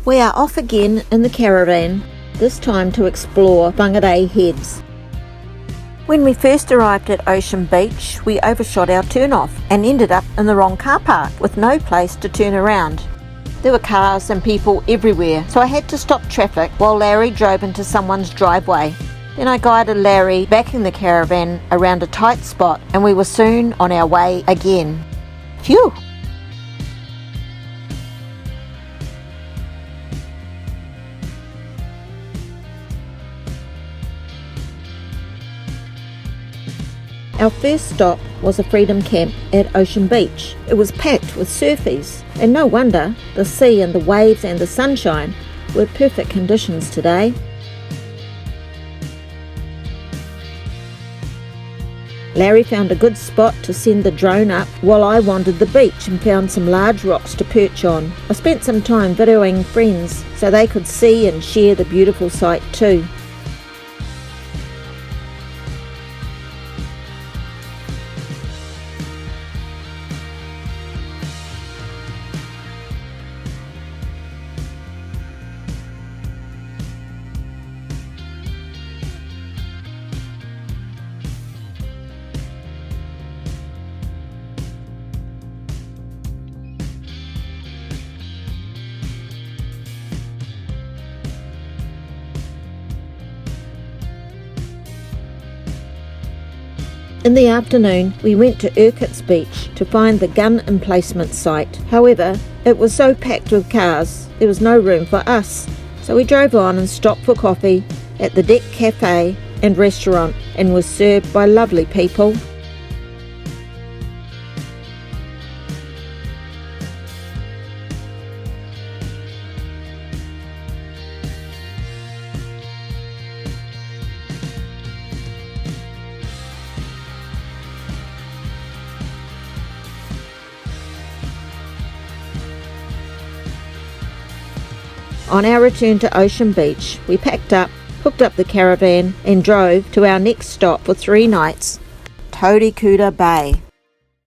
We are off again in the caravan, this time to explore Whangarei Heads. When we first arrived at Ocean Beach, we overshot our turn-off and ended up in the wrong car park with no place to turn around. There were cars and people everywhere, so I had to stop traffic while Larry drove into someone's driveway. Then I guided Larry backing the caravan around a tight spot and we were soon on our way again. Phew! Our first stop was a freedom camp at Ocean Beach. It was packed with surfies, and no wonder, the sea and the waves and the sunshine were perfect conditions today. Larry found a good spot to send the drone up while I wandered the beach and found some large rocks to perch on. I spent some time videoing friends so they could see and share the beautiful sight too. In the afternoon, we went to Urquharts Beach to find the gun emplacement site. However, it was so packed with cars, there was no room for us. So we drove on and stopped for coffee at the Deck Cafe and restaurant and was served by lovely people. On our return to Ocean Beach, we packed up, hooked up the caravan and drove to our next stop for 3 nights, Taurikuta Bay.